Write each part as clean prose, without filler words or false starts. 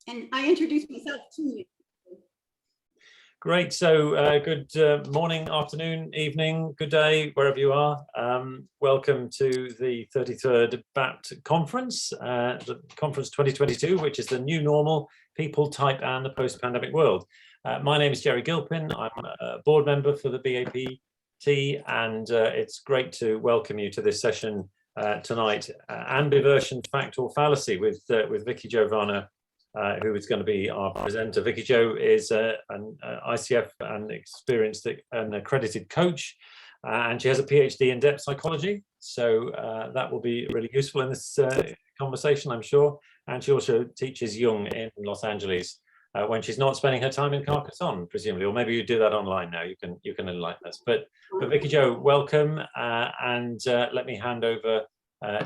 And I introduced myself to you. Great. So good morning, afternoon, evening, good day, wherever you are. Welcome to the 33rd BAPT conference, the conference 2022, which is the new normal, people, type, and the post-pandemic world. My name is Jerry Gilpin. I'm a board member for the BAPT, and it's great to welcome you to this session tonight, Ambiversion, Fact or Fallacy, with Vicky Varner, who is going to be our presenter. Vicky Jo is an ICF and experienced and accredited coach, and she has a PhD in depth psychology. So that will be really useful in this conversation, I'm sure. And she also teaches Jung in Los Angeles when she's not spending her time in Carcassonne, presumably, or maybe you do that online now. You can enlighten us. But Vicky Jo, welcome, and let me hand over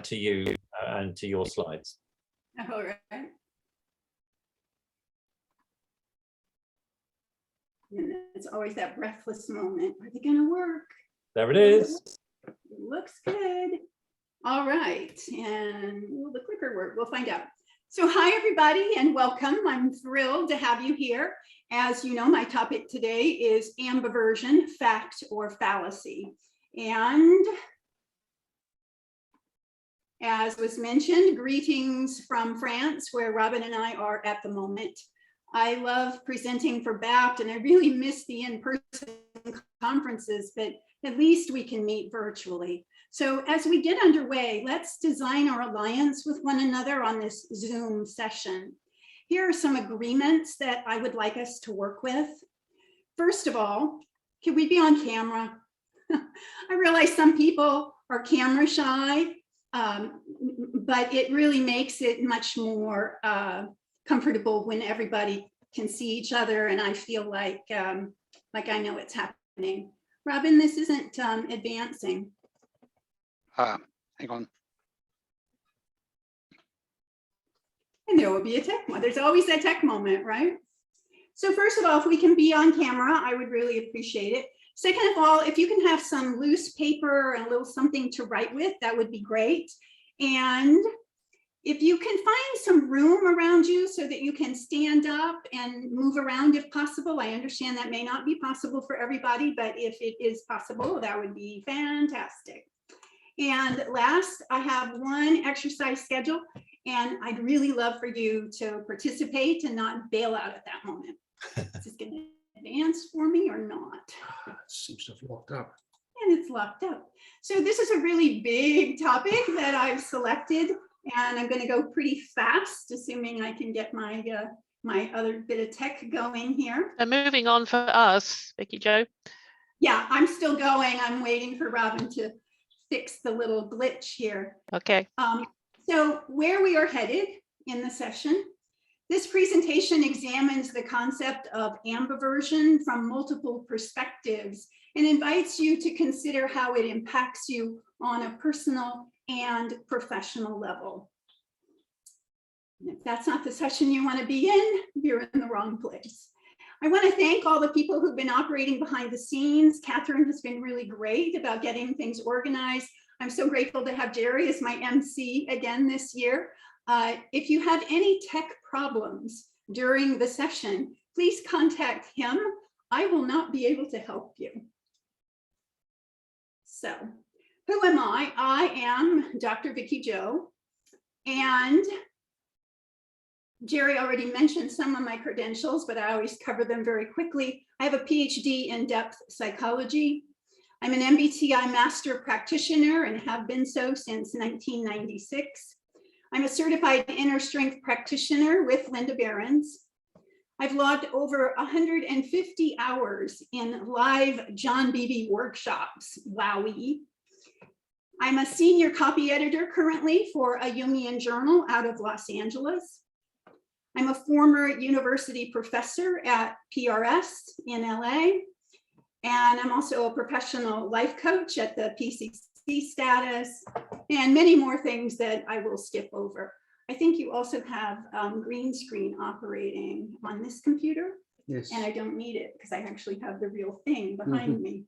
to you and to your slides. All right. And it's always that breathless moment. Are they going to work? There it is. It looks good. All right. And will the clicker work? We'll find out. So hi, everybody, and welcome. I'm thrilled to have you here. As you know, my topic today is ambiversion, fact or fallacy. And as was mentioned, greetings from France, where Robin and I are at the moment. I love presenting for BAPT, and I really miss the in-person conferences, but at least we can meet virtually. So as we get underway, let's design our alliance with one another on this Zoom session. Here are some agreements that I would like us to work with. First of all, can we be on camera? I realize some people are camera shy, but it really makes it much more comfortable when everybody can see each other, and I feel like I know it's happening. Robin, this isn't advancing. Hang on. And there will be a tech moment. There's always that tech moment, right? So first of all, if we can be on camera, I would really appreciate it. Second of all, if you can have some loose paper and a little something to write with, that would be great. And if you can find some room around you so that you can stand up and move around if possible. I understand that may not be possible for everybody, but if it is possible, that would be fantastic. And last, I have one exercise schedule, and I'd really love for you to participate and not bail out at that moment. Is this going to advance for me or not? It seems to have locked up. And it's locked up. So this is a really big topic that I've selected. And I'm going to go pretty fast, assuming I can get my my other bit of tech going here. And moving on for us, Vicky Jo. Yeah, I'm still going. I'm waiting for Robin to fix the little glitch here. Okay. So where we are headed in the session, this presentation examines the concept of ambiversion from multiple perspectives and invites you to consider how it impacts you on a personal and professional level. And if that's not the session you want to be in, you're in the wrong place. I want to thank all the people who've been operating behind the scenes. Catherine has been really great about getting things organized. I'm so grateful to have Jerry as my MC again this year. If you have any tech problems during the session, please contact him. I will not be able to help you. So, who am I? I am Dr. Vicky Jo, and Jerry already mentioned some of my credentials, but I always cover them very quickly. I have a PhD in depth psychology. I'm an MBTI master practitioner and have been so since 1996. I'm a certified inner strength practitioner with Linda Behrens. I've logged over 150 hours in live John Beebe workshops. Wowie. I'm a senior copy editor currently for a Jungian journal out of Los Angeles. I'm a former university professor at PRS in LA. And I'm also a professional life coach at the PCC status, and many more things that I will skip over. I think you also have green screen operating on this computer. Yes. And I don't need it because I actually have the real thing behind me.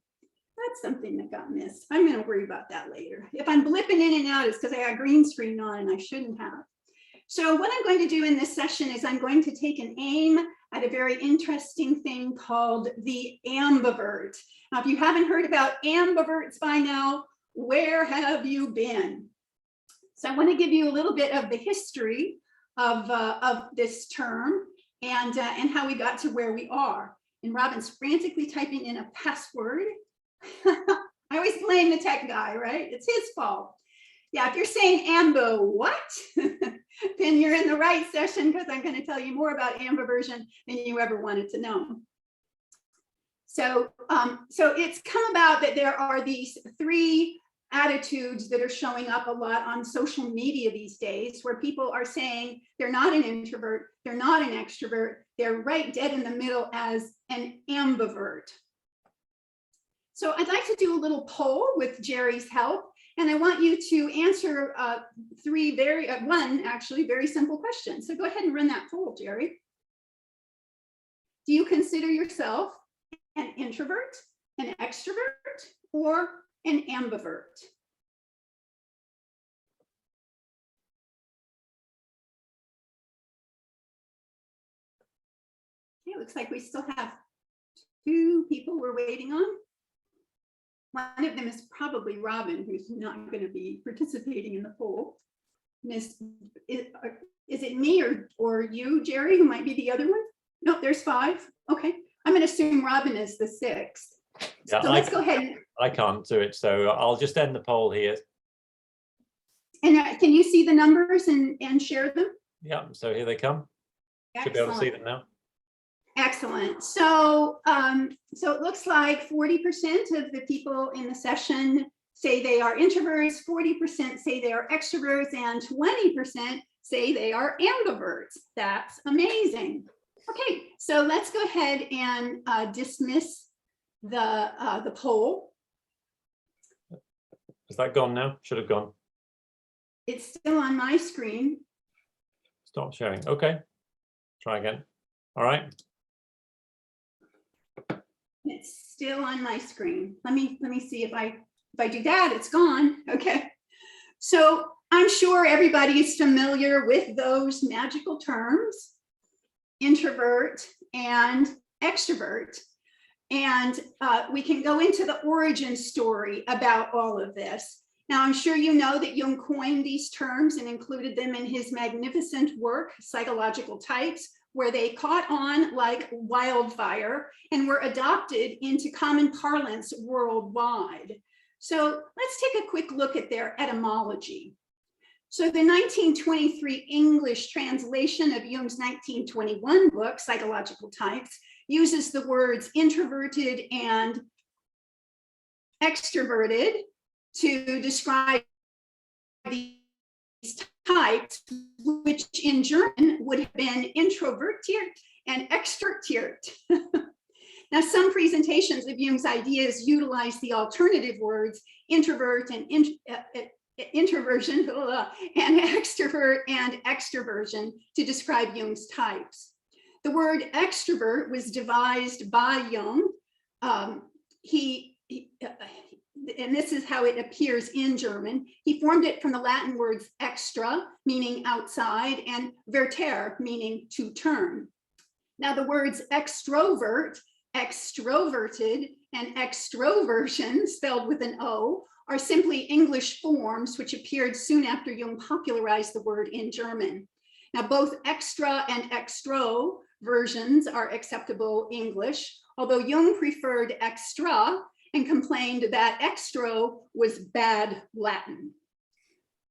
That's something that got missed. I'm going to worry about that later. If I'm blipping in and out, it's because I got green screen on and I shouldn't have. So what I'm going to do in this session is I'm going to take an aim at a very interesting thing called the ambivert. Now, if you haven't heard about ambiverts by now, where have you been? So I want to give you a little bit of the history of this term and how we got to where we are. And Robin's frantically typing in a password. I always blame the tech guy, right? It's his fault. Yeah, if you're saying ambo what, then you're in the right session, because I'm going to tell you more about ambiversion than you ever wanted to know. So, so it's come about that there are these three attitudes that are showing up a lot on social media these days, where people are saying they're not an introvert, they're not an extrovert, they're right dead in the middle as an ambivert. So I'd like to do a little poll with Jerry's help. And I want you to answer one actually very simple question. So go ahead and run that poll, Jerry. Do you consider yourself an introvert, an extrovert, or an ambivert? Okay, it looks like we still have 2 people we're waiting on. One of them is probably Robin, who's not going to be participating in the poll. Is it me or you, Jerry, who might be the other one? No, there's 5. Okay, I'm going to assume Robin is the 6th. Yeah, so let's go ahead. I can't do it, so I'll just end the poll here. And can you see the numbers and share them? Yeah, so here they come. Should be able to see them now. Excellent. So, so it looks like 40% of the people in the session say they are introverts, 40% say they are extroverts, and 20% say they are ambiverts. That's amazing. Okay, so let's go ahead and dismiss the poll. Is that gone now? Should have gone. It's still on my screen. Stop sharing. Okay, try again. All right. It's still on my screen. Let me see if I do that, it's gone. Okay. So I'm sure everybody is familiar with those magical terms, introvert and extrovert. And we can go into the origin story about all of this. Now, I'm sure you know that Jung coined these terms and included them in his magnificent work, Psychological Types, where they caught on like wildfire and were adopted into common parlance worldwide. So let's take a quick look at their etymology. So the 1923 English translation of Jung's 1921 book, Psychological Types, uses the words introverted and extroverted to describe these types, which in German would have been introvertiert and extrovertiert. Now, some presentations of Jung's ideas utilize the alternative words introvert and introversion and extrovert and extroversion to describe Jung's types. The word extrovert was devised by Jung. And this is how it appears in German. He formed it from the Latin words extra, meaning outside, and verter, meaning to turn. Now, the words extrovert, extroverted, and extroversion, spelled with an O, are simply English forms which appeared soon after Jung popularized the word in German. Now, both extra and extro versions are acceptable English, although Jung preferred extra and complained that extro was bad Latin.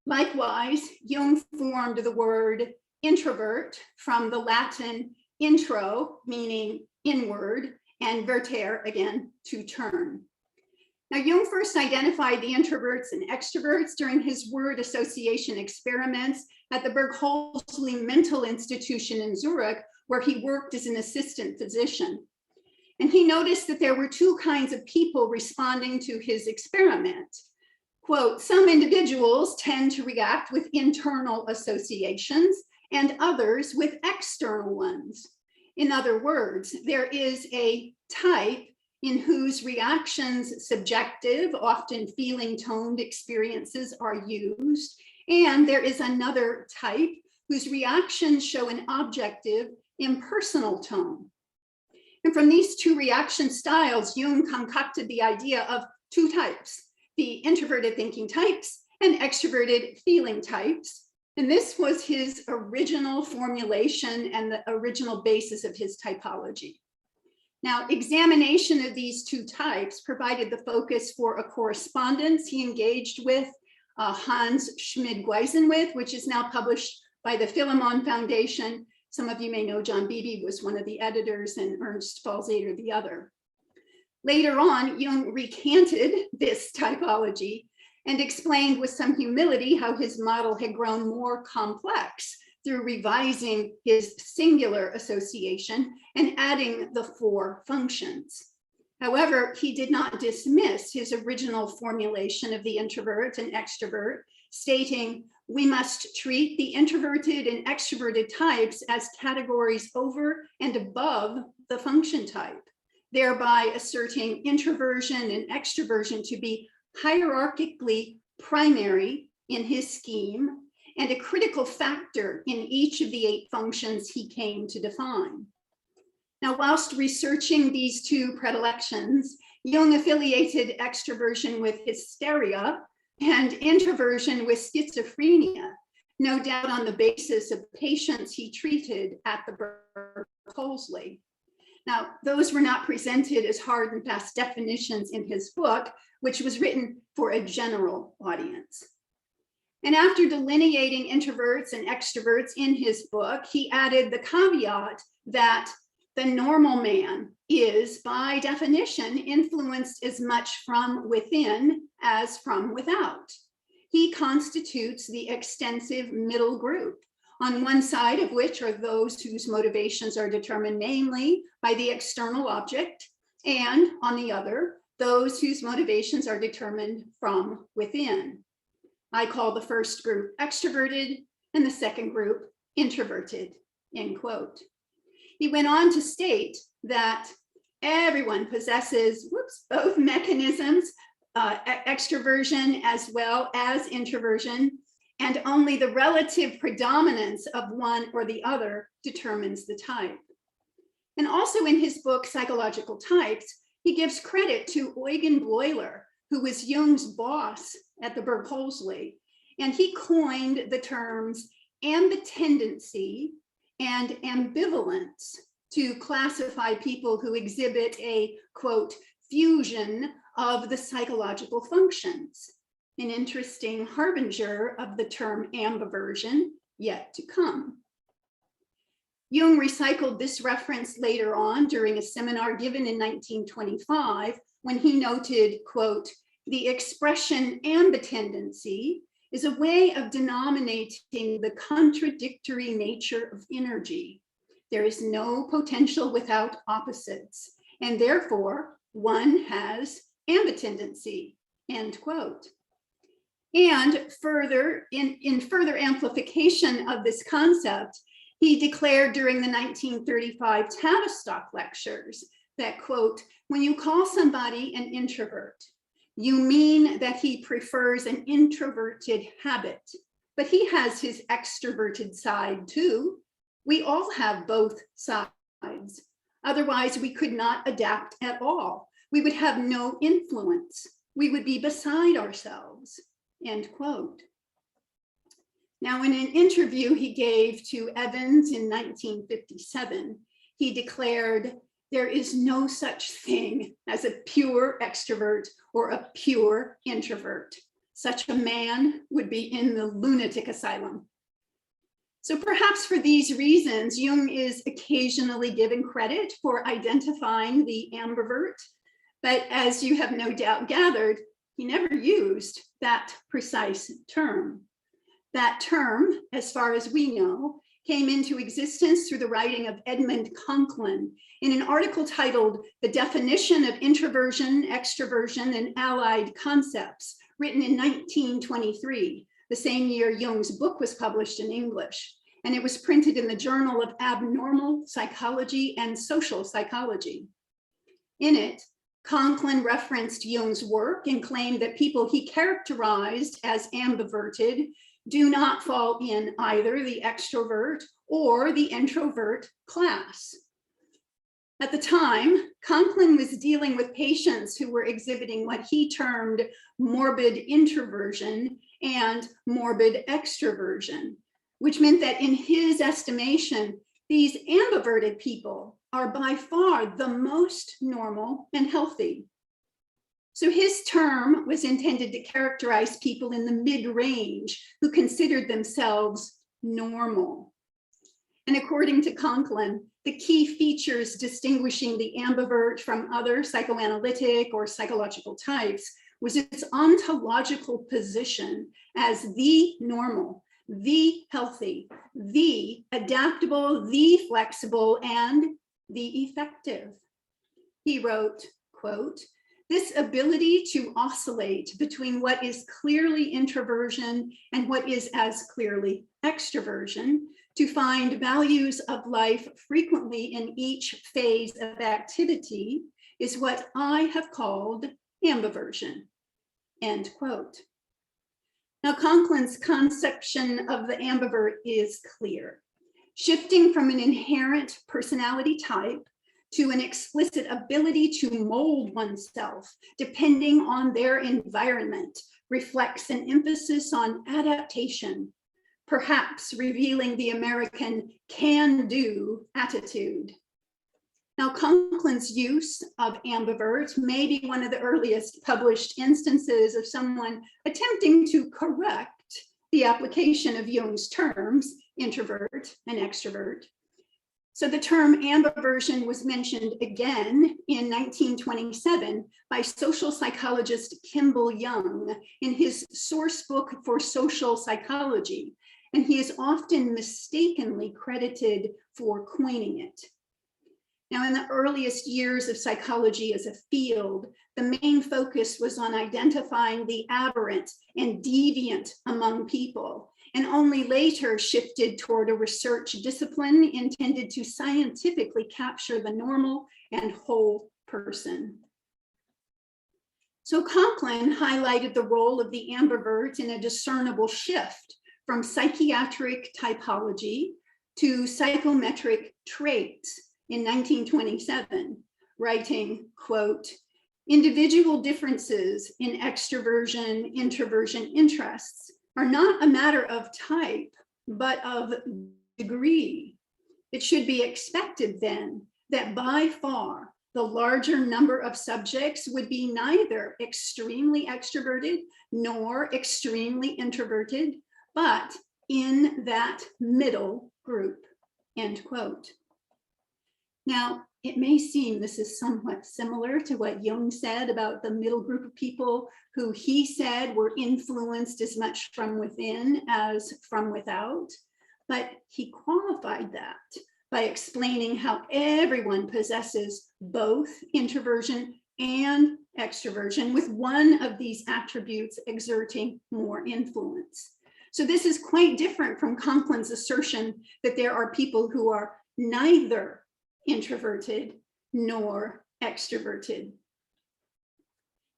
Likewise, Jung formed the word introvert from the Latin intro, meaning inward, and verter, again, to turn. Now, Jung first identified the introverts and extroverts during his word association experiments at the Bergholzli Mental Institution in Zurich, where he worked as an assistant physician. And he noticed that there were 2 kinds of people responding to his experiment. Quote, some individuals tend to react with internal associations and others with external ones. In other words, there is a type in whose reactions subjective, often feeling toned experiences are used, and there is another type whose reactions show an objective, impersonal tone. And from these two reaction styles, Jung concocted the idea of two types, the introverted thinking types and extroverted feeling types. And this was his original formulation and the original basis of his typology. Now, examination of these two types provided the focus for a correspondence he engaged with Hans Schmid-Guisenwith, which is now published by the Philemon Foundation. Some of you may know John Beebe was one of the editors and Ernst Falzader the other. Later on, Jung recanted this typology and explained with some humility how his model had grown more complex through revising his singular association and adding the four functions. However, he did not dismiss his original formulation of the introvert and extrovert, stating, "We must treat the introverted and extroverted types as categories over and above the function type, thereby asserting introversion and extroversion to be hierarchically primary in his scheme and a critical factor in each of the 8 functions he came to define." Now, whilst researching these two predilections, Jung affiliated extroversion with hysteria and introversion with schizophrenia, no doubt on the basis of patients he treated at the Berkeley. Now, those were not presented as hard and fast definitions in his book, which was written for a general audience. And after delineating introverts and extroverts in his book, he added the caveat that the normal man is, by definition, influenced as much from within as from without. He constitutes the extensive middle group, on one side of which are those whose motivations are determined mainly by the external object, and on the other, those whose motivations are determined from within. I call the first group extroverted and the second group introverted, end quote. He went on to state that everyone possesses both mechanisms, extroversion as well as introversion, and only the relative predominance of one or the other determines the type. And also in his book, Psychological Types, he gives credit to Eugen Bleuler, who was Jung's boss at the Berkeley, and he coined the terms ambitendency and ambivalence to classify people who exhibit a, quote, fusion of the psychological functions, an interesting harbinger of the term ambiversion yet to come. Jung recycled this reference later on during a seminar given in 1925 when he noted, quote, "The expression ambitendency is a way of denominating the contradictory nature of energy. There is no potential without opposites, and therefore one has ambitendency," end quote. And further, in further amplification of this concept, he declared during the 1935 Tavistock lectures that, quote, "When you call somebody an introvert, you mean that he prefers an introverted habit, but he has his extroverted side too. We all have both sides. Otherwise, we could not adapt at all. We would have no influence. We would be beside ourselves," end quote. Now, in an interview he gave to Evans in 1957, he declared, "There is no such thing as a pure extrovert or a pure introvert. Such a man would be in the lunatic asylum." So perhaps for these reasons, Jung is occasionally given credit for identifying the ambivert, but as you have no doubt gathered, he never used that precise term. That term, as far as we know, came into existence through the writing of Edmund Conklin in an article titled "The Definition of Introversion, Extroversion, and Allied Concepts," written in 1923, the same year Jung's book was published in English. And it was printed in the Journal of Abnormal Psychology and Social Psychology. In it, Conklin referenced Jung's work and claimed that people he characterized as ambiverted do not fall in either the extrovert or the introvert class. At the time, Conklin was dealing with patients who were exhibiting what he termed morbid introversion and morbid extroversion, which meant that in his estimation, these ambiverted people are by far the most normal and healthy. So his term was intended to characterize people in the mid-range who considered themselves normal. And according to Conklin, the key features distinguishing the ambivert from other psychoanalytic or psychological types was its ontological position as the normal, the healthy, the adaptable, the flexible, and the effective. He wrote, quote, "This ability to oscillate between what is clearly introversion and what is as clearly extroversion, to find values of life frequently in each phase of activity, is what I have called ambiversion," end quote. Now, Conklin's conception of the ambivert is clear. Shifting from an inherent personality type to an explicit ability to mold oneself depending on their environment reflects an emphasis on adaptation, perhaps revealing the American can-do attitude. Now, Conklin's use of ambivert may be one of the earliest published instances of someone attempting to correct the application of Jung's terms, introvert and extrovert. So the term ambiversion was mentioned again in 1927 by social psychologist Kimball Young in his source book for social psychology, and he is often mistakenly credited for coining it. Now, in the earliest years of psychology as a field, the main focus was on identifying the aberrant and deviant among people, and only later shifted toward a research discipline intended to scientifically capture the normal and whole person. So Conklin highlighted the role of the ambivert in a discernible shift from psychiatric typology to psychometric traits in 1927, writing, quote, "Individual differences in extroversion, introversion interests are not a matter of type, but of degree. It should be expected then that by far the larger number of subjects would be neither extremely extroverted nor extremely introverted, but in that middle group," end quote. Now, it may seem this is somewhat similar to what Jung said about the middle group of people who he said were influenced as much from within as from without, but he qualified that by explaining how everyone possesses both introversion and extroversion, with one of these attributes exerting more influence. So this is quite different from Conklin's assertion that there are people who are neither introverted nor extroverted.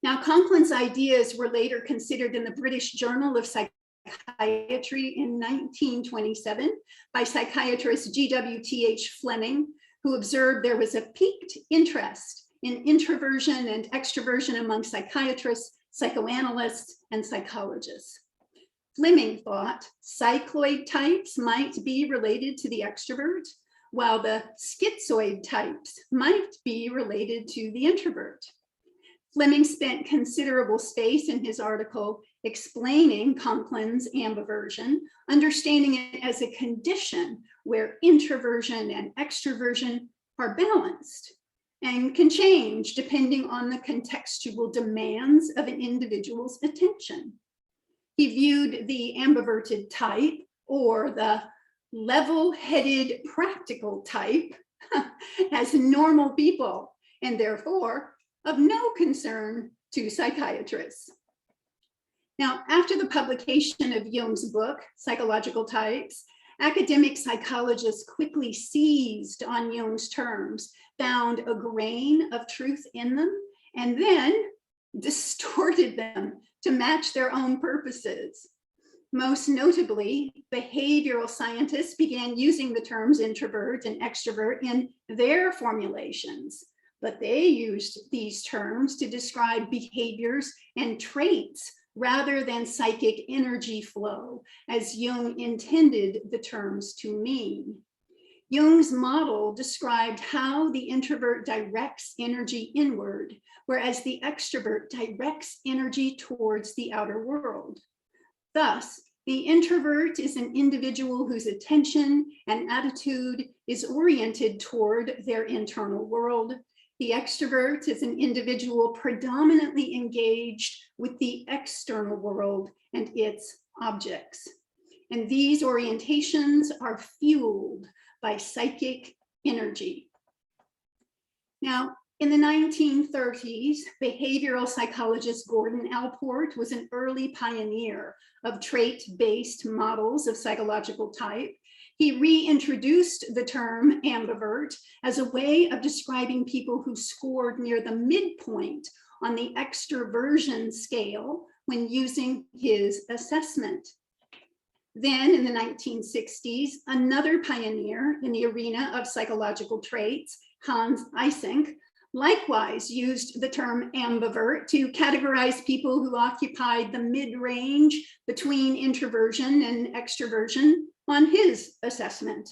Now, Conklin's ideas were later considered in the British Journal of Psychiatry in 1927 by psychiatrist G.W.T.H. Fleming, who observed there was a piqued interest in introversion and extroversion among psychiatrists, psychoanalysts, and psychologists. Fleming thought cycloid types might be related to the extrovert, while the schizoid types might be related to the introvert. Fleming spent considerable space in his article explaining Conklin's ambiversion, understanding it as a condition where introversion and extroversion are balanced and can change depending on the contextual demands of an individual's attention. He viewed the ambiverted type, or the level-headed practical type, as normal people, and therefore of no concern to psychiatrists. Now, after the publication of Jung's book, Psychological Types, academic psychologists quickly seized on Jung's terms, found a grain of truth in them, and then distorted them to match their own purposes. Most notably, behavioral scientists began using the terms introvert and extrovert in their formulations, but they used these terms to describe behaviors and traits rather than psychic energy flow, as Jung intended the terms to mean. Jung's model described how the introvert directs energy inward, whereas the extrovert directs energy towards the outer world. Thus, the introvert is an individual whose attention and attitude is oriented toward their internal world. The extrovert is an individual predominantly engaged with the external world and its objects. And these orientations are fueled by psychic energy. Now, in the 1930s, behavioral psychologist Gordon Allport was an early pioneer of trait-based models of psychological type. He reintroduced the term ambivert as a way of describing people who scored near the midpoint on the extroversion scale when using his assessment. Then in the 1960s, another pioneer in the arena of psychological traits, Hans Eysenck, likewise used the term ambivert to categorize people who occupied the mid-range between introversion and extroversion on his assessment.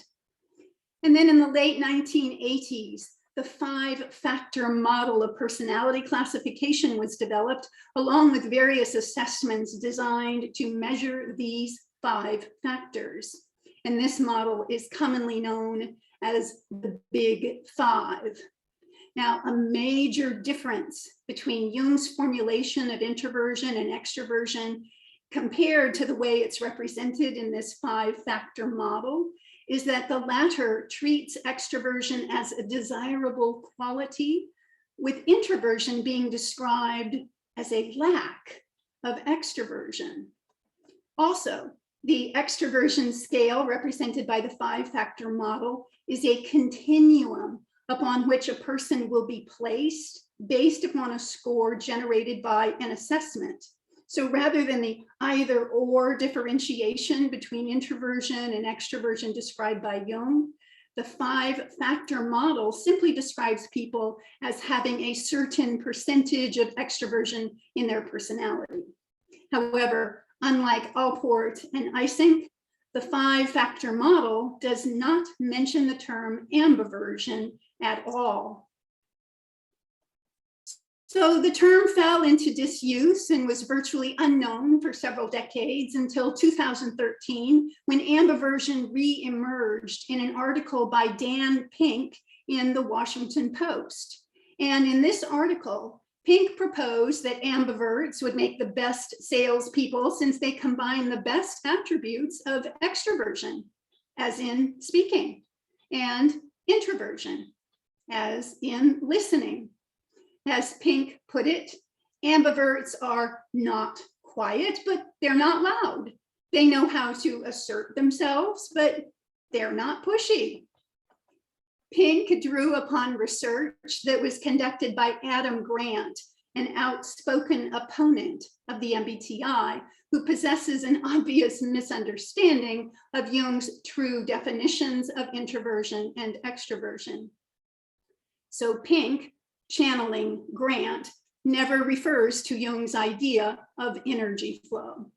And then in the late 1980s, the 5-factor model of personality classification was developed, along with various assessments designed to measure these 5 factors. And this model is commonly known as the Big 5. Now, a major difference between Jung's formulation of introversion and extroversion compared to the way it's represented in this 5-factor model is that the latter treats extroversion as a desirable quality, with introversion being described as a lack of extroversion. Also, the extroversion scale represented by the 5-factor model is a continuum upon which a person will be placed based upon a score generated by an assessment. So rather than the either or differentiation between introversion and extroversion described by Jung, the 5-factor model simply describes people as having a certain percentage of extroversion in their personality. However, unlike Allport and Eysenck, the 5-factor model does not mention the term ambiversion at all. So the term fell into disuse and was virtually unknown for several decades until 2013, when ambiversion re-emerged in an article by Dan Pink in the Washington Post. And in this article, Pink proposed that ambiverts would make the best salespeople since they combine the best attributes of extroversion, as in speaking, and introversion, as in listening. As Pink put it, ambiverts are not quiet, but they're not loud. They know how to assert themselves, but they're not pushy. Pink drew upon research that was conducted by Adam Grant, an outspoken opponent of the MBTI, who possesses an obvious misunderstanding of Jung's true definitions of introversion and extroversion. So Pink, channeling Grant, never refers to Jung's idea of energy flow.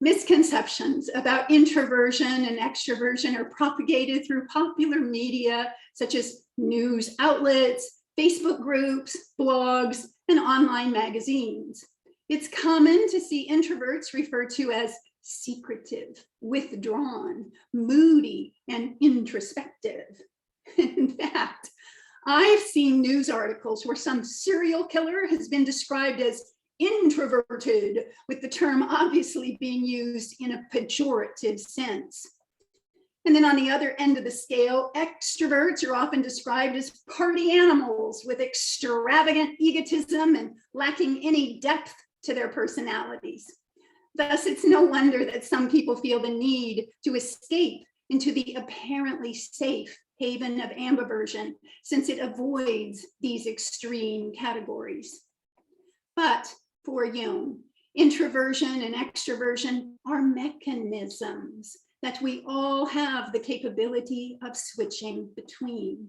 Misconceptions about introversion and extroversion are propagated through popular media, such as news outlets, Facebook groups, blogs, and online magazines. It's common to see introverts referred to as secretive, withdrawn, moody, and introspective. In fact, I've seen news articles where some serial killer has been described as introverted, with the term obviously being used in a pejorative sense. And then on the other end of the scale, extroverts are often described as party animals with extravagant egotism and lacking any depth to their personalities. Thus, it's no wonder that some people feel the need to escape into the apparently safe haven of ambiversion, since it avoids these extreme categories. But for Jung, Introversion and extroversion are mechanisms that we all have the capability of switching between.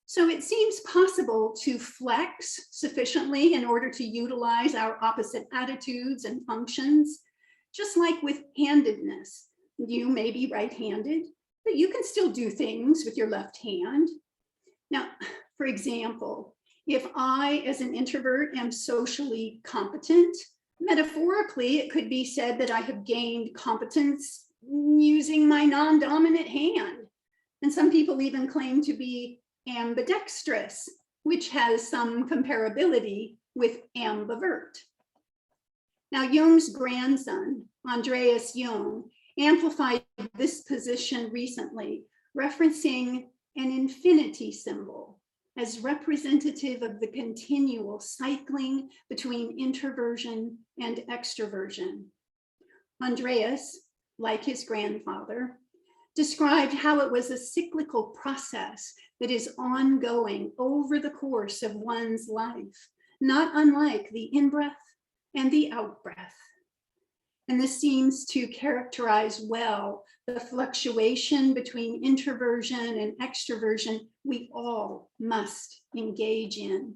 So it seems possible to flex sufficiently in order to utilize our opposite attitudes and functions, just like with handedness. You may be right-handed, but you can still do things with your left hand. Now, for example, if I, as an introvert, am socially competent, metaphorically, it could be said that I have gained competence using my non-dominant hand. And some people even claim to be ambidextrous, which has some comparability with ambivert. Now, Jung's grandson, Andreas Jung, amplified this position recently, referencing an infinity symbol as representative of the continual cycling between introversion and extroversion. Andreas, like his grandfather, described how it was a cyclical process that is ongoing over the course of one's life, not unlike the in-breath and the out-breath. And this seems to characterize well the fluctuation between introversion and extroversion we all must engage in.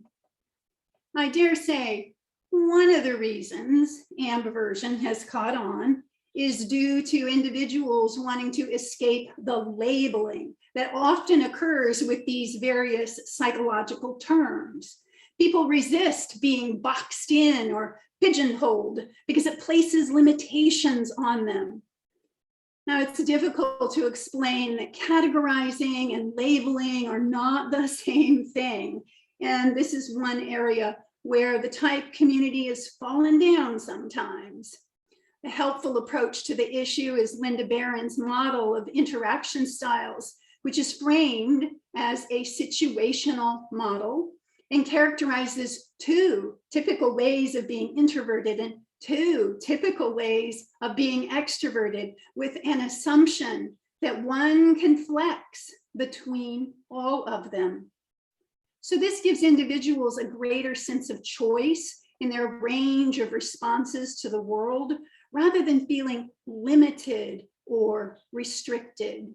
I dare say one of the reasons ambiversion has caught on is due to individuals wanting to escape the labeling that often occurs with these various psychological terms. People resist being boxed in or pigeonholed because it places limitations on them. Now, it's difficult to explain that categorizing and labeling are not the same thing. And this is one area where the type community has fallen down sometimes. A helpful approach to the issue is Linda Barron's model of interaction styles, which is framed as a situational model and characterizes two typical ways of being introverted and two typical ways of being extroverted, with an assumption that one can flex between all of them. So this gives individuals a greater sense of choice in their range of responses to the world, rather than feeling limited or restricted.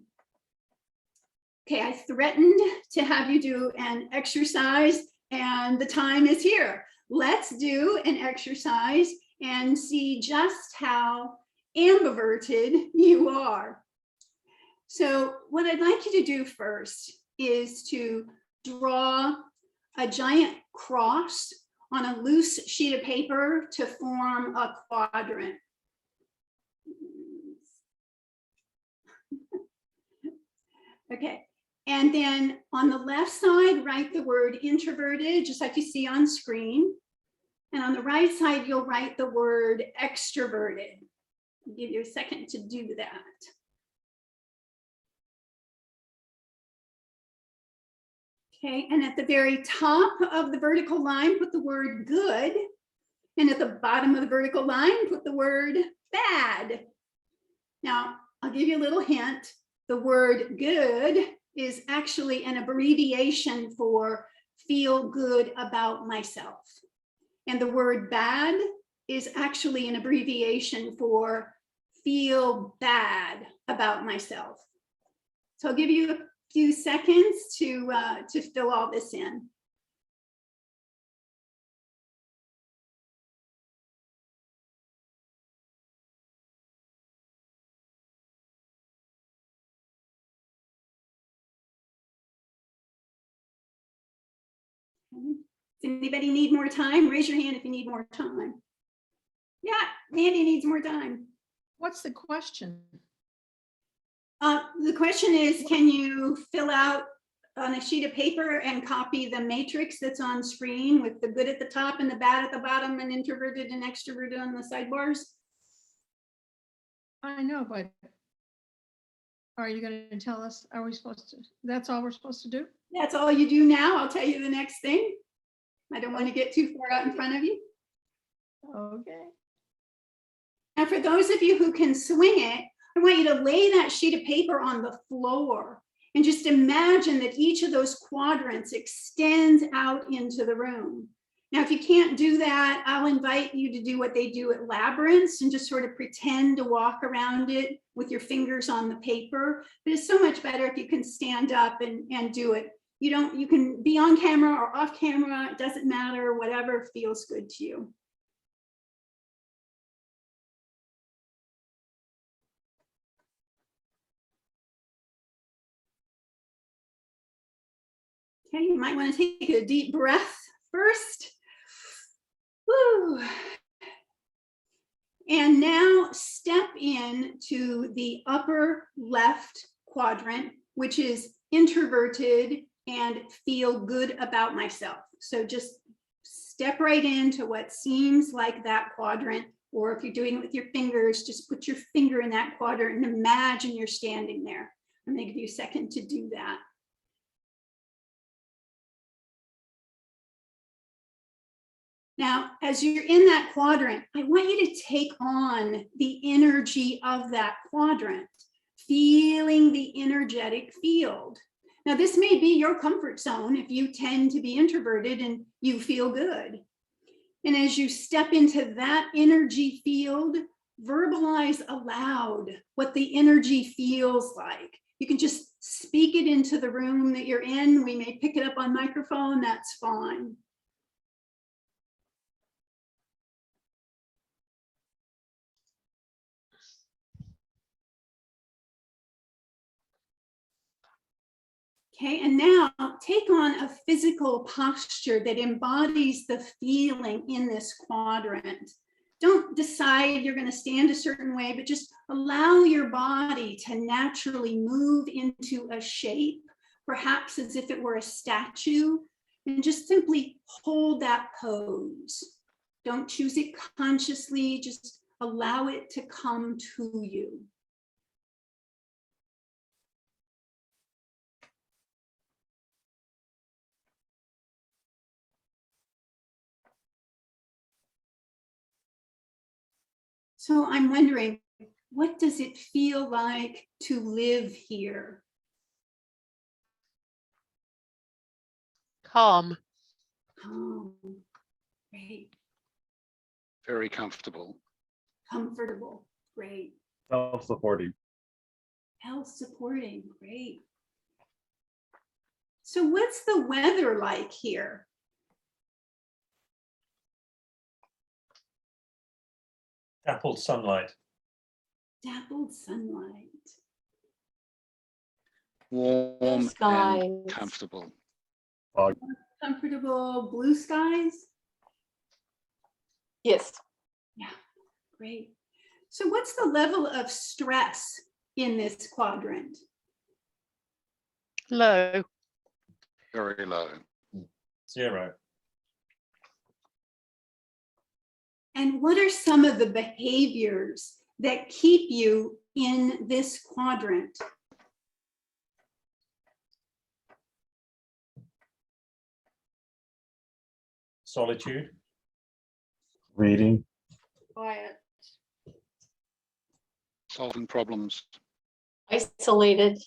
Okay, I threatened to have you do an exercise, and the time is here. Let's do an exercise and see just how ambiverted you are. So what I'd like you to do first is to draw a giant cross on a loose sheet of paper to form a quadrant. Okay, and then on the left side, write the word introverted, just like you see on screen. And on the right side, you'll write the word extroverted. I'll give you a second to do that. Okay, and at the very top of the vertical line, put the word good. And at the bottom of the vertical line, put the word bad. Now, I'll give you a little hint. The word good is actually an abbreviation for feel good about myself. And the word bad is actually an abbreviation for feel bad about myself. So I'll give you a few seconds to fill all this in. Does anybody need more time? Raise your hand if you need more time. Yeah, Mandy needs more time. What's the question? The question is, can you fill out on a sheet of paper and copy the matrix that's on screen with the good at the top and the bad at the bottom and introverted and extroverted on the sidebars? I know, but are you going to tell us, are we supposed to, that's all we're supposed to do? That's all you do now. I'll tell you the next thing. I don't want to get too far out in front of you. Okay. Now, for those of you who can swing it, I want you to lay that sheet of paper on the floor and just imagine that each of those quadrants extends out into the room. Now, if you can't do that, I'll invite you to do what they do at labyrinths and just sort of pretend to walk around it with your fingers on the paper. But it's so much better if you can stand up and do it. You can be on camera or off camera, it doesn't matter, whatever feels good to you. Okay, you might want to take a deep breath first. Woo. And now step into the upper left quadrant, which is introverted and feel good about myself. So just step right into what seems like that quadrant, or if you're doing it with your fingers, just put your finger in that quadrant and imagine you're standing there. I'm going to give you a second to do that. Now, as you're in that quadrant, I want you to take on the energy of that quadrant, feeling the energetic field. Now, this may be your comfort zone if you tend to be introverted and you feel good. And as you step into that energy field, verbalize aloud what the energy feels like. You can just speak it into the room that you're in. We may pick it up on microphone, that's fine. Okay, and now take on a physical posture that embodies the feeling in this quadrant. Don't decide you're going to stand a certain way, but just allow your body to naturally move into a shape, perhaps as if it were a statue, and just simply hold that pose. Don't choose it consciously, just allow it to come to you. So I'm wondering, what does it feel like to live here? Calm. Oh, great. Very comfortable. Comfortable, great. Self-supporting. Health supporting, great. So what's the weather like here? Dappled sunlight. Dappled sunlight. Warm skies. and comfortable. Comfortable, blue skies? Yes. Yeah, great. So what's the level of stress in this quadrant? Low. Very low. 0. And what are some of the behaviors that keep you in this quadrant? Solitude. Reading. Quiet. Solving problems. Isolated.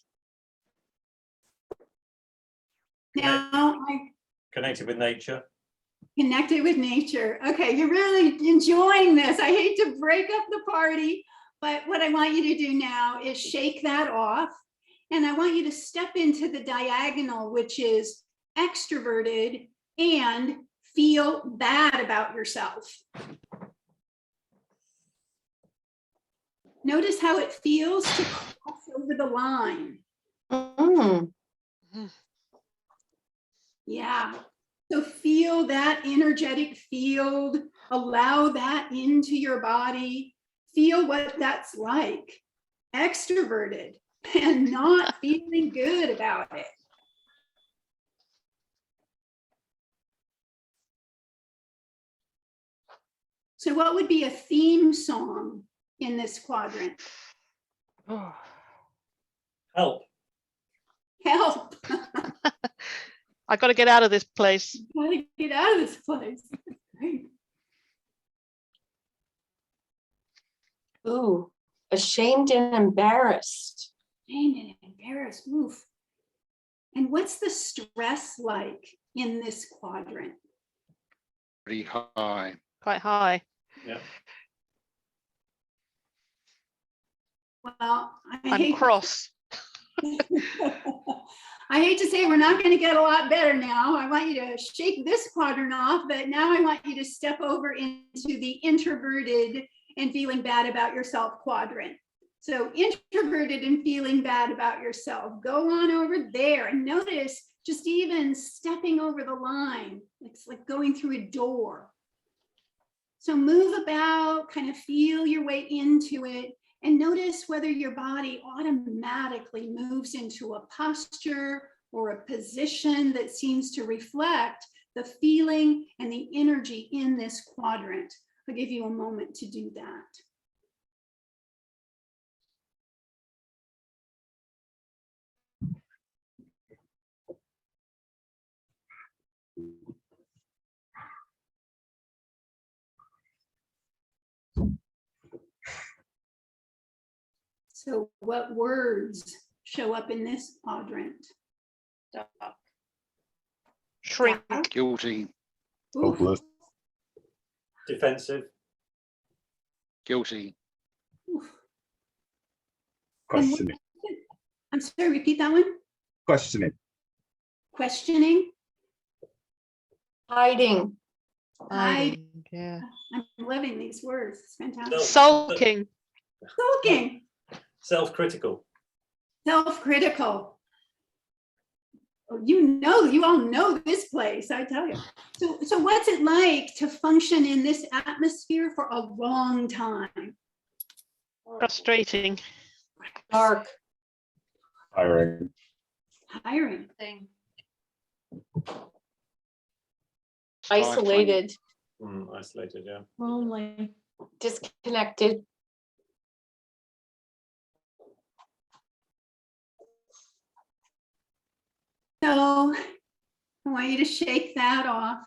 Now, I Connected with nature. connected with nature. Okay, you're really enjoying this. I hate to break up the party, but what I want you to do now is shake that off. And I want you to step into the diagonal, which is extroverted and feel bad about yourself. Notice how it feels to cross over the line. Mm. Yeah. So feel that energetic field, allow that into your body, feel what that's like, extroverted and not feeling good about it. So what would be a theme song in this quadrant? Help. Help. I got to get out of this place. Gotta get out of this place. Right. Ooh, ashamed and embarrassed. Ashamed and embarrassed. Oof. And what's the stress like in this quadrant? pretty high. quite high. Yeah. Well, I I'm hate, cross. I hate to say we're not going to get a lot better now. I want you to shake this quadrant off, but now I want you to step over into the introverted and feeling bad about yourself quadrant. So introverted and feeling bad about yourself. Go on over there and notice just even stepping over the line. It's like going through a door. So move about, kind of feel your way into it, and notice whether your body automatically moves into a posture or a position that seems to reflect the feeling and the energy in this quadrant. I'll give you a moment to do that. So what words show up in this quadrant? Shrink. Guilty, Ooh, Hopeless. Defensive. guilty, ooh. Questioning. I'm sorry, repeat that one. Questioning. Questioning. Hiding, Hiding, yeah. I'm loving these words. It's fantastic. Sulking. Sulking. Self-critical. Self-critical. Oh, you all know this place, I tell you. So what's it like to function in this atmosphere for a long time? Frustrating. dark, Hiring. Hiring. isolated, Isolated, yeah. Lonely. disconnected, So I want you to shake that off.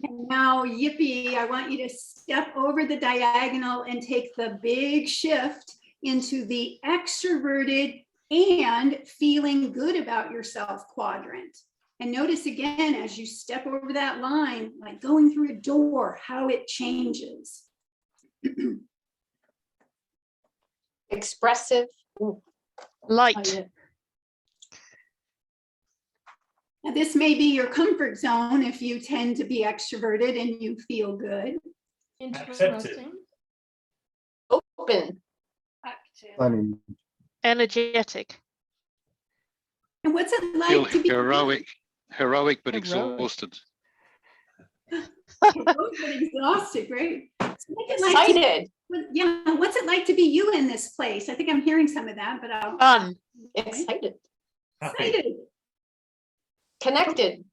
And now, yippee, I want you to step over the diagonal and take the big shift into the extroverted and feeling good about yourself quadrant. And notice again, as you step over that line, like going through a door, how it changes. expressive. Ooh, Light. Now, this may be your comfort zone if you tend to be extroverted and you feel good. Interesting. open, Funny. Energetic. And what's it feel like to be heroic but Heroic. exhausted. exhausted? Great. So what's it like to- excited, yeah, what's it like to be you in this place? I think I'm hearing some of that, but I'll. Fun. excited, Happy. Excited. connected,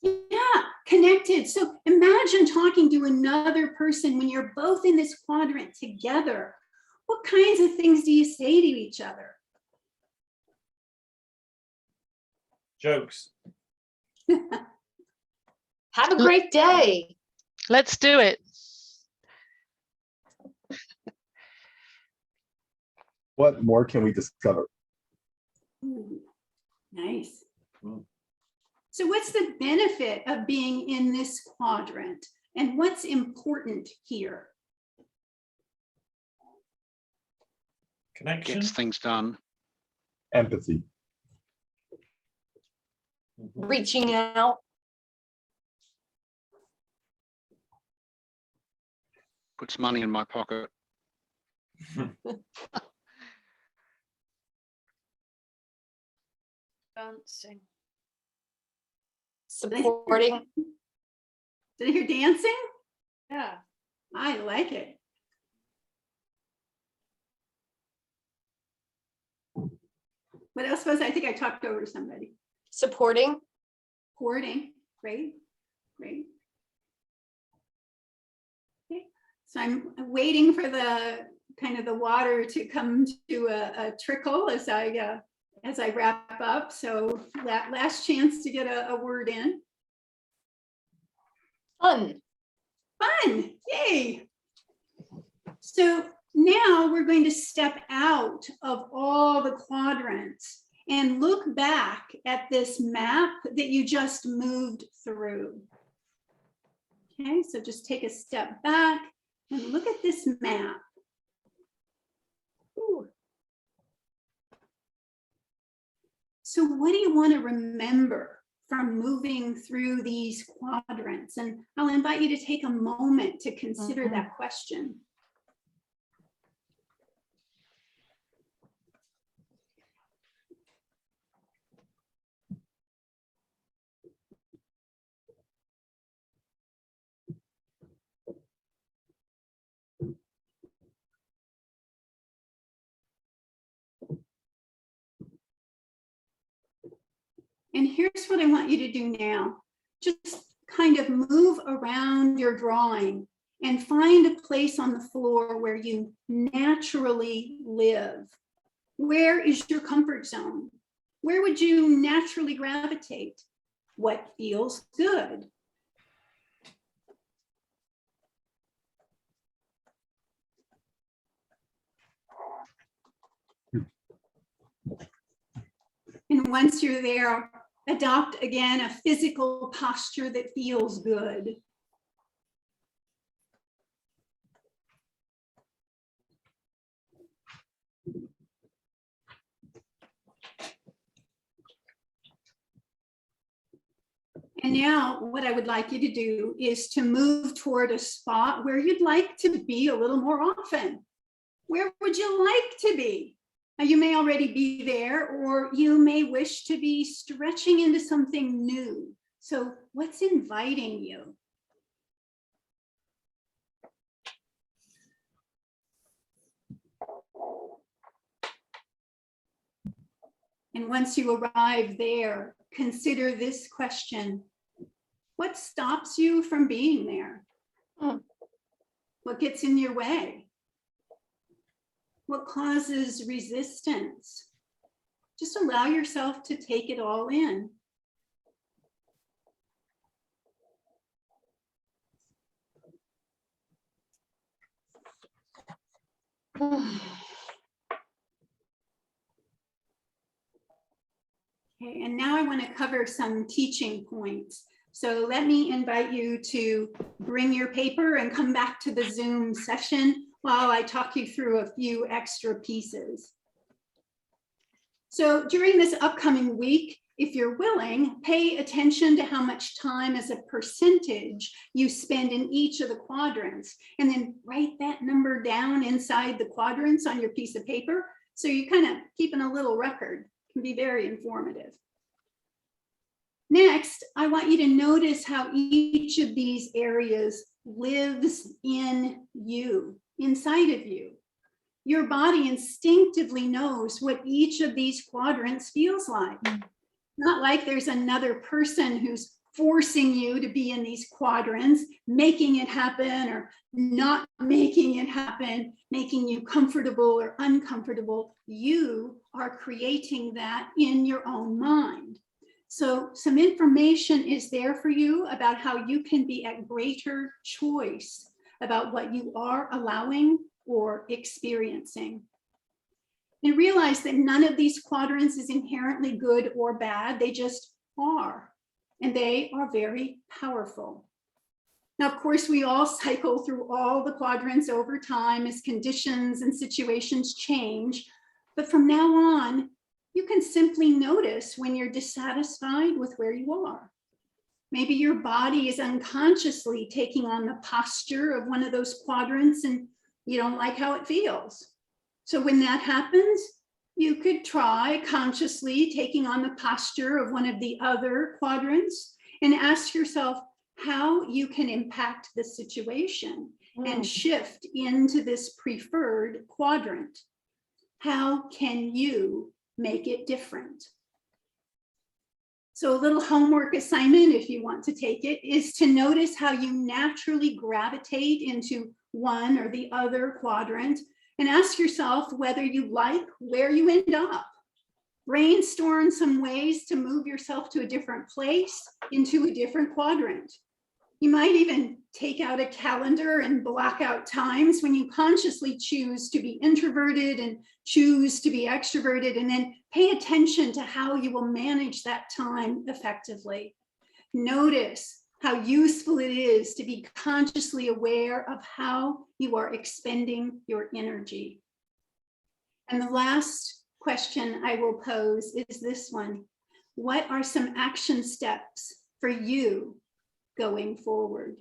Yeah, connected. So imagine talking to another person when you're both in this quadrant together. What kinds of things do you say to each other? Jokes. have a great day, Let's do it. What more can we discover? Ooh, nice. Mm. So what's the benefit of being in this quadrant? And what's important here? Connection. Gets things done. Empathy. Mhm. reaching out, Puts money in my pocket. Dancing. supporting, Did I hear dancing? Yeah. I like it. What else was I think I talked over somebody? supporting, Hoarding, great, great. Okay, so I'm waiting for the kind of the water to come to a trickle as I wrap up. So that last chance to get a word in. fun, Fun, yay. So now we're going to step out of all the quadrants and look back at this map that you just moved through. Okay, so just take a step back and look at this map. Ooh. So what do you want to remember from moving through these quadrants? And I'll invite you to take a moment to consider that question. And here's what I want you to do now. Just kind of move around your drawing and find a place on the floor where you naturally live. Where is your comfort zone? Where would you naturally gravitate? What feels good? And once you're there, adopt again a physical posture that feels good. And now what I would like you to do is to move toward a spot where you'd like to be a little more often. Where would you like to be? Now, you may already be there, or you may wish to be stretching into something new. So what's inviting you? And once you arrive there, consider this question. What stops you from being there? What gets in your way? What causes resistance? Just allow yourself to take it all in. Okay, and now I want to cover some teaching points. So let me invite you to bring your paper and come back to the Zoom session while I talk you through a few extra pieces. So during this upcoming week, if you're willing, pay attention to how much time as a percentage you spend in each of the quadrants, and then write that number down inside the quadrants on your piece of paper. So you're kind of keeping a little record. It can be very informative. Next, I want you to notice how each of these areas lives in you, inside of you. Your body instinctively knows what each of these quadrants feels like. Not like there's another person who's forcing you to be in these quadrants, making it happen or not making it happen, making you comfortable or uncomfortable. You are creating that in your own mind. So some information is there for you about how you can be at greater choice about what you are allowing or experiencing. And realize that none of these quadrants is inherently good or bad. They just are, and they are very powerful. Now, of course, we all cycle through all the quadrants over time as conditions and situations change. But from now on, you can simply notice when you're dissatisfied with where you are. Maybe your body is unconsciously taking on the posture of one of those quadrants and you don't like how it feels. So when that happens, you could try consciously taking on the posture of one of the other quadrants and ask yourself how you can impact the situation and shift into this preferred quadrant. How can you make it different? So a little homework assignment, if you want to take it, is to notice how you naturally gravitate into one or the other quadrant and ask yourself whether you like where you end up. Brainstorm some ways to move yourself to a different place, into a different quadrant. You might even take out a calendar and block out times when you consciously choose to be introverted and choose to be extroverted, and then Pay attention to how you will manage that time effectively. Notice how useful it is to be consciously aware of how you are expending your energy. And the last question I will pose is this one. What are some action steps for you going forward?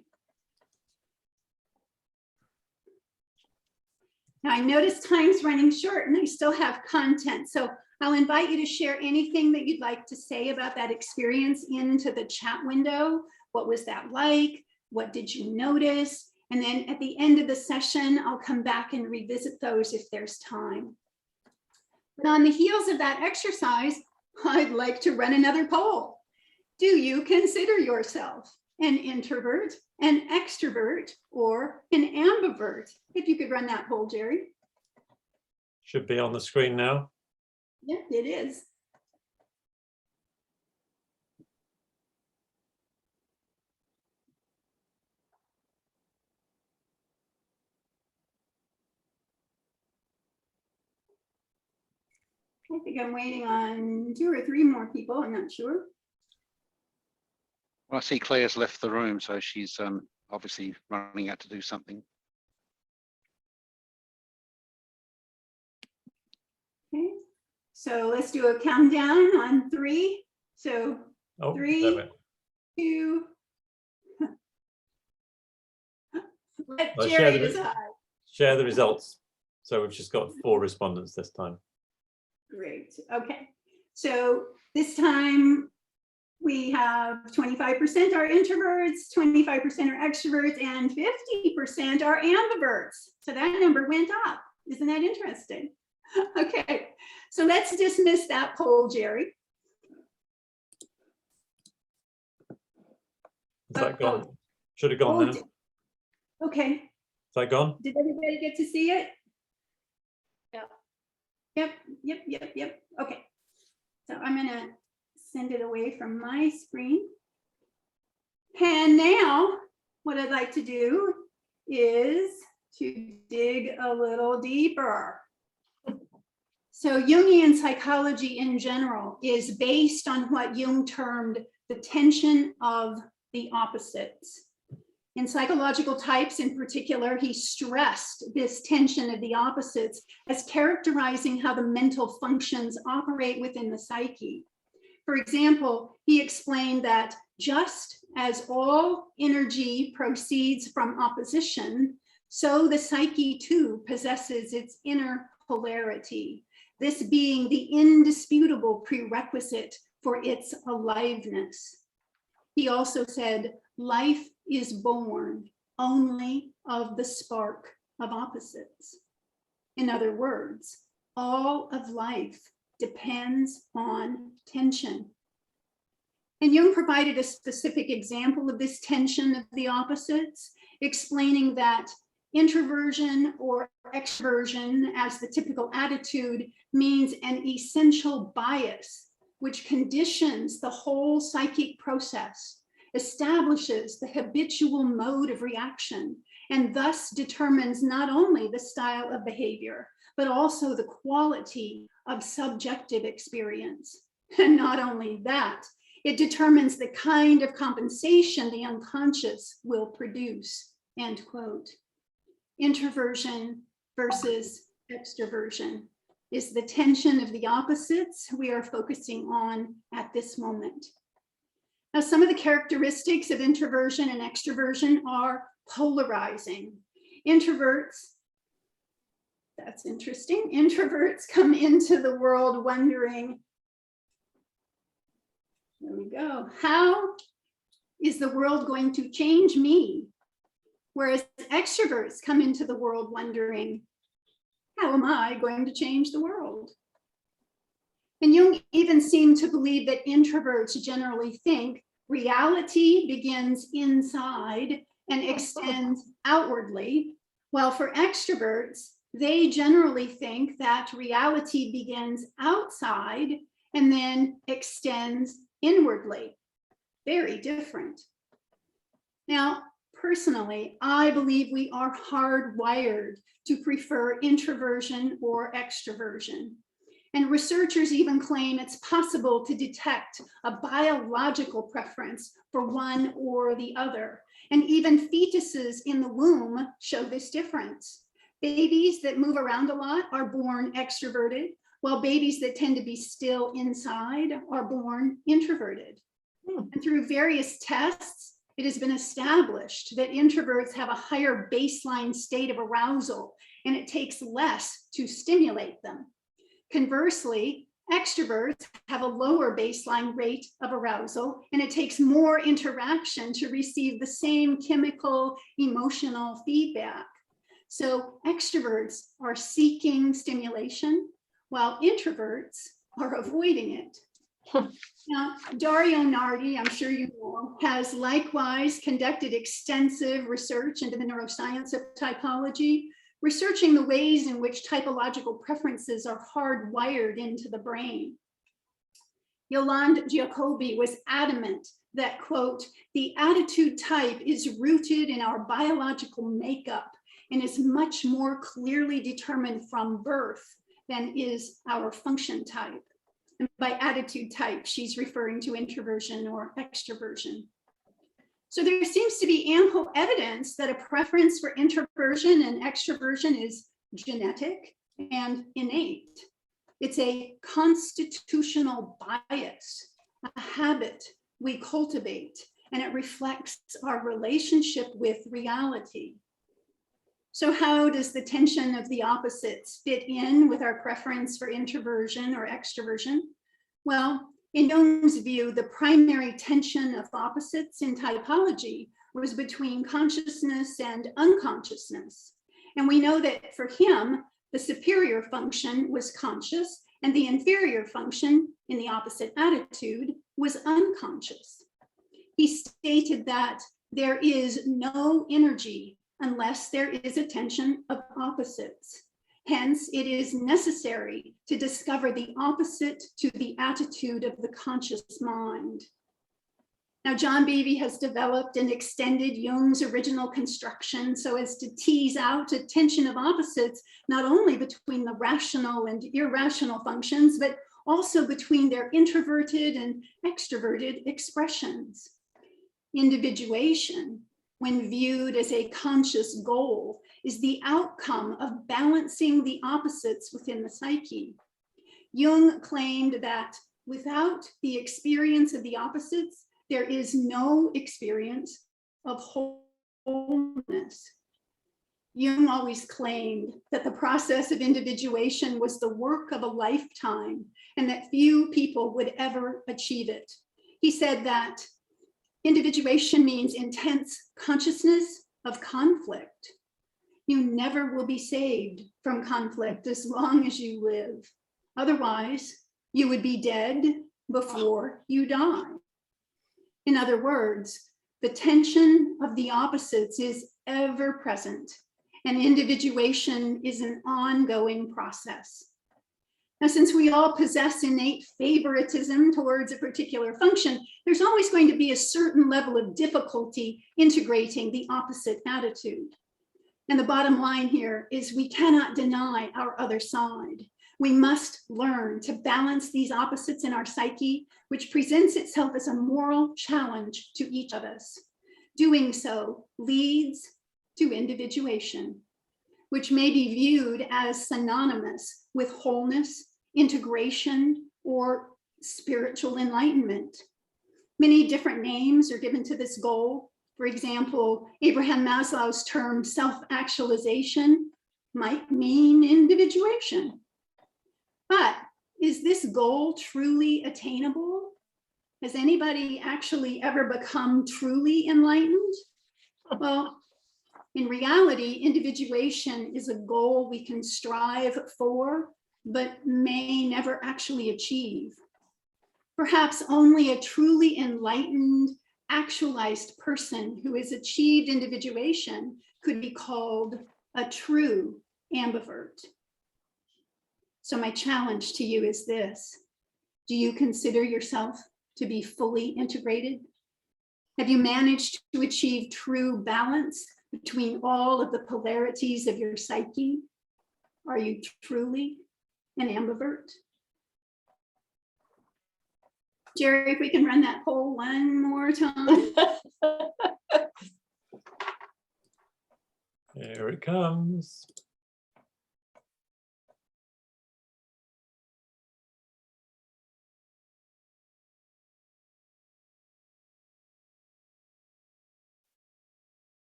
Now, I notice time's running short and I still have content. So I'll invite you to share anything that you'd like to say about that experience into the chat window. What was that like? What did you notice? And then at the end of the session, I'll come back and revisit those if there's time. But on the heels of that exercise, I'd like to run another poll. Do you consider yourself an introvert, an extrovert, or an ambivert? If you could run that poll, Jerry. Should be on the screen now. Yeah, it is. I think I'm waiting on 2 or 3 more people. I'm not sure. Well, I see Claire's left the room, so she's obviously running out to do something. Okay, so let's do a countdown on 3. So Oh, 3, there we- 2. Let I'll Jerry share the- decide. Share the results. So we've just got 4 respondents this time. Great. Okay. So this time we have 25% are introverts, 25% are extroverts, and 50% are ambiverts. So that number went up. Isn't that interesting? Okay. So let's dismiss that poll, Jerry. Is that gone? Should have gone now. Is Okay. that gone? Did everybody get to see it? Yeah. Yep. Okay. So I'm going to send it away from my screen. And now what I'd like to do is to dig a little deeper. So Jungian psychology in general is based on what Jung termed the tension of the opposites. In psychological types in particular, he stressed this tension of the opposites as characterizing how the mental functions operate within the psyche. For example, he explained that just as all energy proceeds from opposition, so the psyche too possesses its inner polarity, this being the indisputable prerequisite for its aliveness. He also said, life is born only of the spark of opposites. In other words, all of life depends on tension. And Jung provided a specific example of this tension of the opposites, explaining that introversion or extroversion as the typical attitude means an essential bias, which conditions the whole psychic process, establishes the habitual mode of reaction, and thus determines not only the style of behavior, but also the quality of subjective experience. And not only that, it determines the kind of compensation the unconscious will produce, end quote. Introversion versus extroversion is the tension of the opposites we are focusing on at this moment. Now, some of the characteristics of introversion and extroversion are polarizing. Introverts, that's interesting. Introverts come into the world wondering, there we go, how is the world going to change me? Whereas extroverts come into the world wondering, how am I going to change the world? And Jung even seemed to believe that introverts generally think reality begins inside and extends outwardly, while for extroverts, they generally think that reality begins outside and then extends inwardly. Very different. Now, personally, I believe we are hardwired to prefer introversion or extroversion. And researchers even claim it's possible to detect a biological preference for one or the other. And even fetuses in the womb show this difference. Babies that move around a lot are born extroverted, while babies that tend to be still inside are born introverted. And through various tests, it has been established that introverts have a higher baseline state of arousal, and it takes less to stimulate them. Conversely, extroverts have a lower baseline rate of arousal, and it takes more interaction to receive the same chemical, emotional feedback. So extroverts are seeking stimulation, while introverts are avoiding it. Now, Dario Nardi, I'm sure you know, has likewise conducted extensive research into the neuroscience of typology, researching the ways in which typological preferences are hardwired into the brain. Yolande Giacobbe was adamant that, quote, the attitude type is rooted in our biological makeup and is much more clearly determined from birth than is our function type. And by attitude type, she's referring to introversion or extroversion. So there seems to be ample evidence that a preference for introversion and extroversion is genetic and innate. It's a constitutional bias, a habit we cultivate, and it reflects our relationship with reality. So how does the tension of the opposites fit in with our preference for introversion or extroversion? Well, in Jung's view, the primary tension of opposites in typology was between consciousness and unconsciousness. And we know that for him, the superior function was conscious and the inferior function in the opposite attitude was unconscious. He stated that there is no energy unless there is a tension of opposites. Hence, it is necessary to discover the opposite to the attitude of the conscious mind. Now, John Beebe has developed and extended Jung's original construction so as to tease out a tension of opposites, not only between the rational and irrational functions, but also between their introverted and extroverted expressions. Individuation, when viewed as a conscious goal, is the outcome of balancing the opposites within the psyche. Jung claimed that without the experience of the opposites, there is no experience of wholeness. Jung always claimed that the process of individuation was the work of a lifetime and that few people would ever achieve it. He said that individuation means intense consciousness of conflict. You never will be saved from conflict as long as you live. Otherwise, you would be dead before you die. In other words, the tension of the opposites is ever present, and individuation is an ongoing process. Now, since we all possess innate favoritism towards a particular function, there's always going to be a certain level of difficulty integrating the opposite attitude. And the bottom line here is we cannot deny our other side. We must learn to balance these opposites in our psyche, which presents itself as a moral challenge to each of us. Doing so leads to individuation, which may be viewed as synonymous with wholeness, integration, or spiritual enlightenment. Many different names are given to this goal. For example, Abraham Maslow's term self-actualization might mean individuation. But is this goal truly attainable? Has anybody actually ever become truly enlightened? Well, in reality, individuation is a goal we can strive for, but may never actually achieve. Perhaps only a truly enlightened, actualized person who has achieved individuation could be called a true ambivert. So my challenge to you is this: do you consider yourself to be fully integrated? Have you managed to achieve true balance between all of the polarities of your psyche? Are you truly an ambivert? Jerry, if we can run that poll one more time. Here it comes.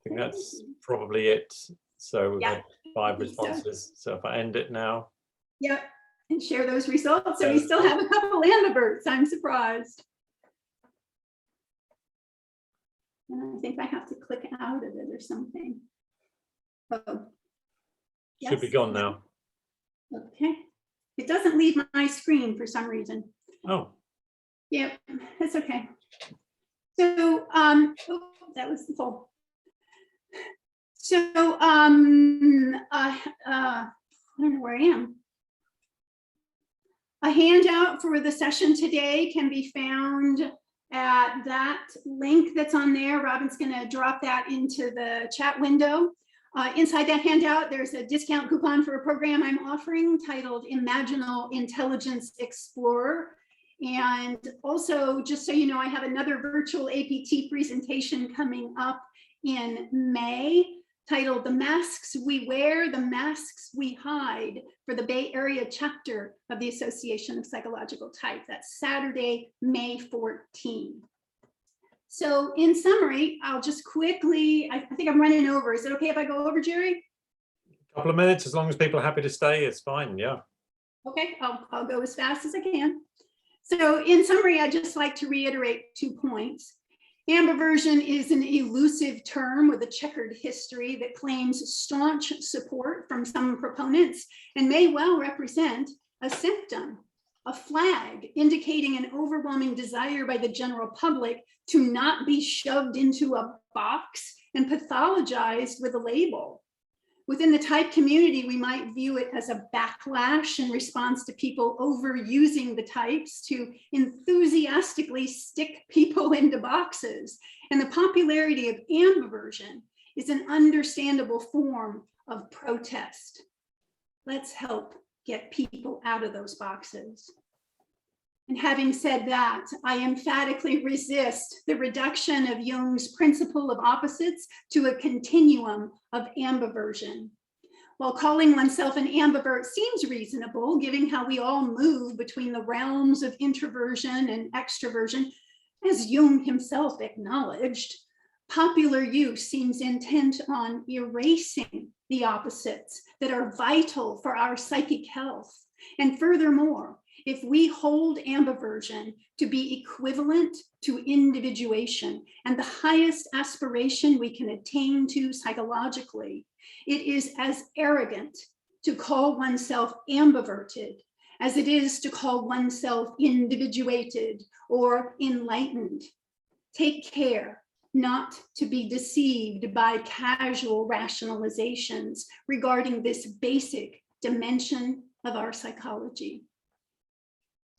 I think that's probably it. So we've Yeah, had 5 I think so. responses. So if I end it now, Yep, and share those results. So we Yeah. still have a couple ambiverts. I'm surprised. And I think I have to click out of it or something. Oh. should be Yes. gone now. Okay. It doesn't leave my screen for some reason. Oh, Yep, that's okay. So, oh, that was the poll. So, I don't know where I am. A handout for the session today can be found at that link that's on there. Robin's going to drop that into the chat window. Inside that handout, there's a discount coupon for a program I'm offering titled Imaginal Intelligence Explorer. And also, just so you know, I have another virtual APT presentation coming up in May titled The Masks We Wear, The Masks We Hide for the Bay Area chapter of the Association of Psychological Type. That's Saturday, May 14. So in summary, I'll just quickly, I think I'm running over. Is it okay if I go over, Jerry? a couple of minutes, as long as people are happy to stay, it's fine. Yeah. Okay, I'll go as fast as I can. So in summary, I'd just like to reiterate 2 points. Ambiversion is an elusive term with a checkered history that claims staunch support from some proponents and may well represent a symptom, a flag indicating an overwhelming desire by the general public to not be shoved into a box and pathologized with a label. Within the type community, we might view it as a backlash in response to people overusing the types to enthusiastically stick people into boxes. And the popularity of ambiversion is an understandable form of protest. Let's help get people out of those boxes. And having said that, I emphatically resist the reduction of Jung's principle of opposites to a continuum of ambiversion. While calling oneself an ambivert seems reasonable, given how we all move between the realms of introversion and extroversion, as Jung himself acknowledged, popular use seems intent on erasing the opposites that are vital for our psychic health. And furthermore, if we hold ambiversion to be equivalent to individuation and the highest aspiration we can attain to psychologically, it is as arrogant to call oneself ambiverted as it is to call oneself individuated or enlightened. Take care not to be deceived by casual rationalizations regarding this basic dimension of our psychology.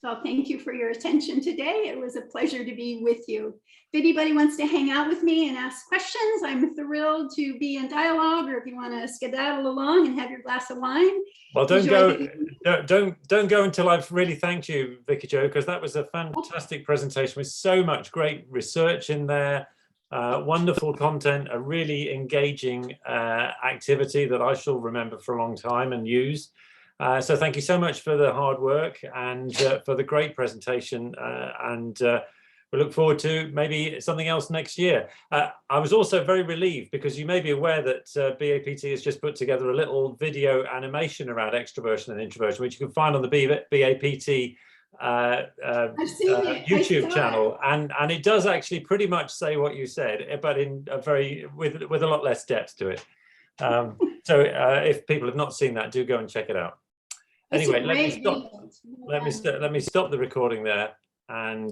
So thank you for your attention today. It was a pleasure to be with you. If anybody wants to hang out with me and ask questions, I'm thrilled to be in dialogue, or if you want to skedaddle along and have your glass of wine. Well, don't enjoy go until I've really thanked you, Vicky Jo, because that was a fantastic presentation with so much great research in there, wonderful content, a really engaging activity that I shall remember for a long time and use. So thank you so much for the hard work and for the great presentation, and we look forward to maybe something else next year. I was also very relieved because you may be aware that BAPT has just put together a little video animation around extroversion and introversion, which you can find on the BAPT YouTube channel, and it does actually pretty much say what you said, but in a very with a lot less depth to it. So if people have not seen that, do go and check it out. Anyway, let me stop the recording there, and